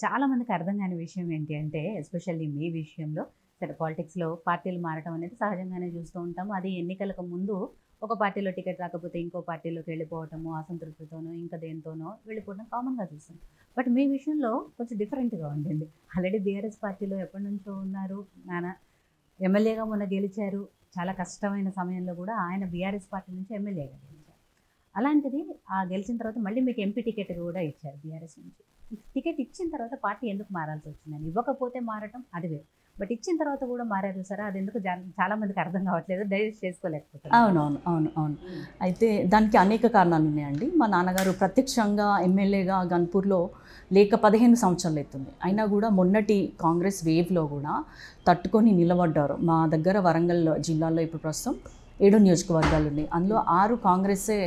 చాలా మందికి అర్థం కాని విషయం ఏంటి అంటే ఎస్పెషల్లీ మీ విషయంలో సరే పాలిటిక్స్లో పార్టీలు మారడం అనేది సహజంగానే చూస్తూ ఉంటాము. అది ఎన్నికలకు ముందు ఒక పార్టీలో టికెట్ రాకపోతే ఇంకో పార్టీలోకి వెళ్ళిపోవటము, అసంతృప్తితోనో ఇంకా దేనితోనో వెళ్ళిపోవడం కామన్గా చూస్తాం. బట్ మీ విషయంలో కొంచెం డిఫరెంట్గా ఉండింది. ఆల్రెడీ బీఆర్ఎస్ పార్టీలో ఎప్పటి నుంచో ఉన్నారు. నాన్న ఎమ్మెల్యేగా మొన్న గెలిచారు. చాలా కష్టమైన సమయంలో కూడా ఆయన బీఆర్ఎస్ పార్టీ నుంచి ఎమ్మెల్యేగా గెలిచారు. అలాంటిది గెలిచిన తర్వాత మళ్ళీ మీకు ఎంపీ టికెట్ కూడా ఇచ్చారు బీఆర్ఎస్ నుంచి. టికెట్ ఇచ్చిన తర్వాత పార్టీ ఎందుకు మారాల్సి వచ్చిందని, ఇవ్వకపోతే మారటం అది వేరు, బట్ ఇచ్చిన తర్వాత కూడా మారారు సరే, అది ఎందుకు చాలా మందికి అర్థం కావట్లేదు, డైజెస్ట్ చేసుకోలేకపోతే. అవును. అయితే దానికి అనేక కారణాలు ఉన్నాయండి. మా నాన్నగారు ప్రత్యక్షంగా ఎమ్మెల్యేగా గన్పూర్లో లేక 15 సంవత్సరాలు అవుతుంది. అయినా కూడా మొన్నటి కాంగ్రెస్ వేవ్లో కూడా తట్టుకొని నిలబడ్డారు. మా దగ్గర వరంగల్ జిల్లాలో ఇప్పుడు ప్రస్తుతం 7 నియోజకవర్గాలు ఉన్నాయి. అందులో 6 కాంగ్రెస్సే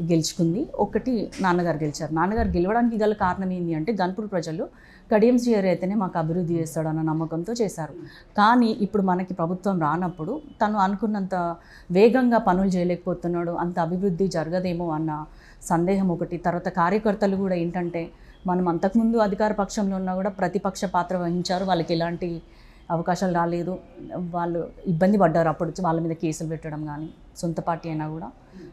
గెలుచుకుంది, 1 నాన్నగారు గెలిచారు. నాన్నగారు గెలవడానికి గల కారణం ఏంటి అంటే గన్పూర్ ప్రజలు కడియం శ్రీహరి అయితేనే మాకు అభివృద్ధి చేస్తాడన్న నమ్మకంతో చేశారు. కానీ ఇప్పుడు మనకి ప్రభుత్వం రానప్పుడు తను అనుకున్నంత వేగంగా పనులు చేయలేకపోతున్నాడు, అంత అభివృద్ధి జరగదేమో అన్న సందేహం ఒకటి. తర్వాత కార్యకర్తలు కూడా ఏంటంటే మనం అంతకుముందు అధికార పక్షంలో ఉన్నా కూడా ప్రతిపక్ష పాత్ర వహించారు, వాళ్ళకి ఎలాంటి అవకాశాలు రాలేదు, వాళ్ళు ఇబ్బంది పడ్డారు. అప్పుడు వాళ్ళ మీద కేసులు పెట్టడం కానీ సొంత పార్టీ అయినా కూడా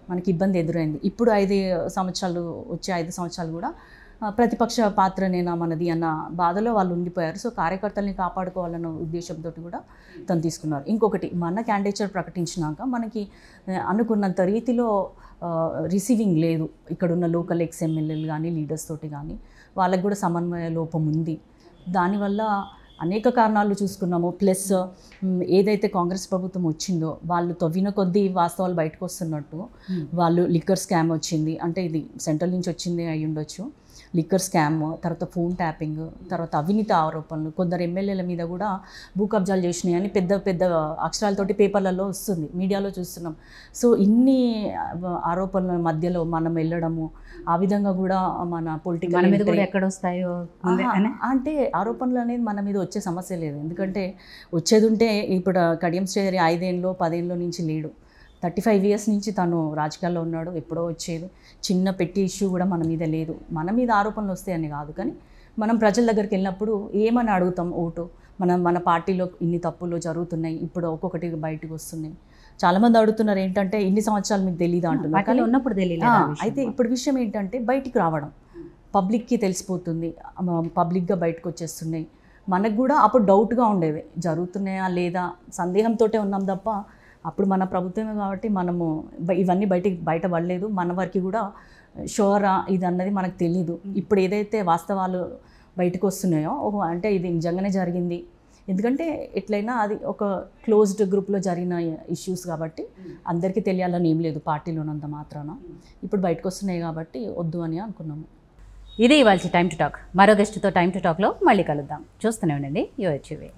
మనకి ఇబ్బంది ఎదురైంది. ఇప్పుడు 5 సంవత్సరాలు కూడా ప్రతిపక్ష పాత్రనేనా మనది అన్న బాధలో వాళ్ళు ఉండిపోయారు. సో కార్యకర్తల్ని కాపాడుకోవాలన్న ఉద్దేశంతో కూడా తను తీసుకున్నారు. ఇంకొకటి, మన క్యాండిడేచర్ ప్రకటించినాక మనకి అనుకున్నంత రీతిలో రిసీవింగ్ లేదు. ఇక్కడున్న లోకల్ ఎమ్మెల్యేలు కానీ లీడర్స్ తోటి కానీ వాళ్ళకి కూడా సమన్వయ లోపం ఉంది. దానివల్ల అనేక కారణాలు చూసుకున్నాము. ప్లస్ ఏదైతే కాంగ్రెస్ ప్రభుత్వం వచ్చిందో వాళ్ళు తవ్విన కొద్దీ వాస్తవాలు బయటకు వస్తున్నట్టు, వాళ్ళు లిక్కర్ స్కామ్ వచ్చింది అంటే ఇది సెంట్రల్ నుంచి వచ్చింది అయి ఉండొచ్చు. లిక్కర్ స్కామ్, తర్వాత ఫోన్ ట్యాపింగ్, తర్వాత అవినీతి ఆరోపణలు, కొందరు ఎమ్మెల్యేల మీద కూడా భూ కబ్జాలు చేసినాయని పెద్ద పెద్ద అక్షరాలతోటి పేపర్లలో వస్తుంది, మీడియాలో చూస్తున్నాం. సో ఇన్ని ఆరోపణల మధ్యలో మనం వెళ్ళడము, ఆ విధంగా కూడా మన పొలిటికల్ ఎక్కడ వస్తాయో అంటే ఆరోపణలు అనేది మన మీద వచ్చే సమస్య లేదు. ఎందుకంటే వచ్చేది ఉంటే ఇప్పుడు కడియం శ్రీహరి 5 ఏళ్ళలో 10 ఏళ్ళలో నుంచి లేడు, 35 ఇయర్స్ నుంచి తను రాజకీయాల్లో ఉన్నాడు. ఎప్పుడో వచ్చేది చిన్న పెట్టి ఇష్యూ కూడా మన మీద లేదు. మన మీద ఆరోపణలు వస్తాయని కాదు, కానీ మనం ప్రజల దగ్గరికి వెళ్ళినప్పుడు ఏమని అడుగుతాం ఓటు, మన పార్టీలో ఇన్ని తప్పులు జరుగుతున్నాయి, ఇప్పుడు ఒక్కొక్కటి బయటకు వస్తున్నాయి. చాలామంది అడుగుతున్నారు ఏంటంటే ఇన్ని సంవత్సరాలు మీకు తెలియదు అంటున్నారు, కానీ ఉన్నప్పుడు తెలియదు. అయితే ఇప్పుడు విషయం ఏంటంటే బయటికి రావడం, పబ్లిక్కి తెలిసిపోతుంది, పబ్లిక్గా బయటకు వచ్చేస్తున్నాయి. మనకు కూడా అప్పుడు డౌట్గా ఉండేది, జరుగుతున్నాయా లేదా సందేహంతో ఉన్నాం తప్ప అప్పుడు మన ప్రభుత్వమే కాబట్టి మనము ఇవన్నీ బయటపడలేదు. మన వరకు కూడా షోరా ఇది అన్నది మనకు తెలీదు. ఇప్పుడు ఏదైతే వాస్తవాలు బయటకు వస్తున్నాయో ఓహో అంటే ఇది నిజంగానే జరిగింది, ఎందుకంటే ఎట్లయినా అది ఒక క్లోజ్డ్ గ్రూప్లో జరిగిన ఇష్యూస్ కాబట్టి అందరికీ తెలియాలని ఏం లేదు పార్టీలోనంత మాత్రాన. ఇప్పుడు బయటకు వస్తున్నాయి కాబట్టి వద్దు అని అనుకున్నాము. ఇది ఇవాళ టైమ్ టు టాక్. మరో గెస్ట్తో టైమ్ టు టాక్లో మళ్ళీ కలుద్దాం. చూస్తూనే ఉండండి యూహెచ్వి.